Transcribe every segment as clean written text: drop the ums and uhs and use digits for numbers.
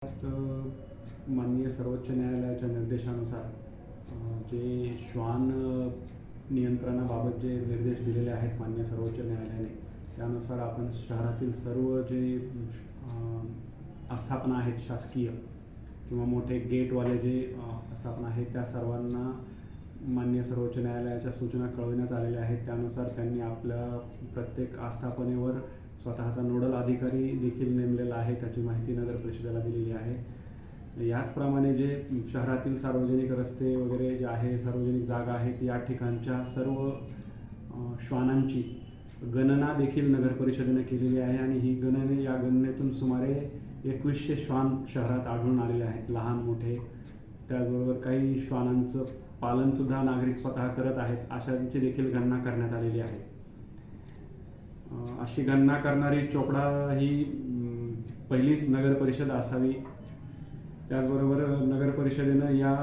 माननीय सर्वोच्च न्यायालयाच्या निर्देशानुसार जे श्वान नियंत्रणाबाबत जे निर्देश दिलेले आहेत माननीय सर्वोच्च न्यायालयाने, त्यानुसार आपण शहरातील सर्व जे आस्थापना आहेत शासकीय किंवा मोठे गेटवाले जे आस्थापना आहेत त्या सर्वांना माननीय सर्वोच्च न्यायालयाच्या सूचना कळविण्यात आलेल्या आहेत. त्यानुसार त्यांनी आपल्या प्रत्येक आस्थापनेवर स्वतःचा नोडल अधिकारी देखील नेमलेला आहे, त्याची माहिती नगर परिषदेला दिलेली आहे. याचप्रमाणे जे शहरातील सार्वजनिक रस्ते वगैरे जे आहे, सार्वजनिक जागा आहेत, या ठिकाणच्या सर्व श्वानांची गणना देखील नगर परिषदेने केलेली आहे आणि ही या गणनेतून सुमारे 2100 श्वान शहरात आढळून आलेले आहेत, लहान मोठे. त्याचबरोबर काही श्वानांचं पालनसुद्धा नागरिक स्वतः करत आहेत, अशांची देखील गणना करण्यात आलेली आहे. अशी गणना करणारी चोपडा ही पहिलीच नगर परिषद असावी. त्याचबरोबर नगर परिषदेनं या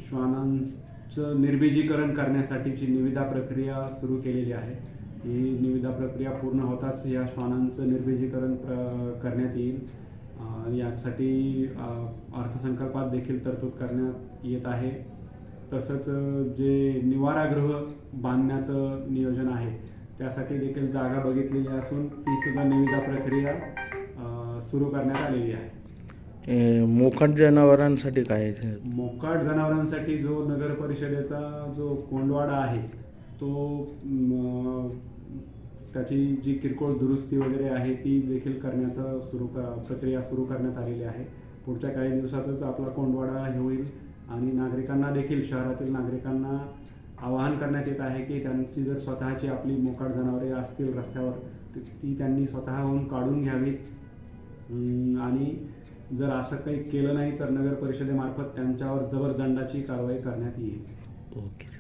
श्वानांचं निर्बीजीकरण करण्यासाठीची निविदा प्रक्रिया सुरू केलेली आहे. ही निविदा प्रक्रिया पूर्ण होताच या श्वानांचं निर्बीजीकरण करण्यात येईल. यासाठी अर्थसंकल्पात देखील तरतूद करण्यात येत आहे. तसंच जे निवारागृह बांधण्याचं नियोजन आहे त्यासाठी देखील जागा बघितलेली असून ती सुद्धा निविदा प्रक्रिया सुरू करण्यात आलेली आहे. मोकाट जनावरांसाठी काय? मोकाट जनावरांसाठी जो नगर परिषदेचा जो कोंडवाडा आहे तो त्याची जी किरकोळ दुरुस्ती वगैरे आहे ती देखील करण्याचा प्रक्रिया सुरू करण्यात आलेली आहे. पुढच्या काही दिवसातच आपला कोंडवाडा हे होईल आणि नागरिकांना देखील, शहरातील नागरिकांना आवाहन करण्यात येत आहे की त्यांची जर स्वतःची आपली मोकाट जनावरे असतील रस्त्यावर ती त्यांनी स्वतःहून काढून घ्यावीत आणि जर असं काही केलं नाही तर नगर परिषदेमार्फत त्यांच्यावर जबर दंडाची कारवाई करण्यात येईल. ओके.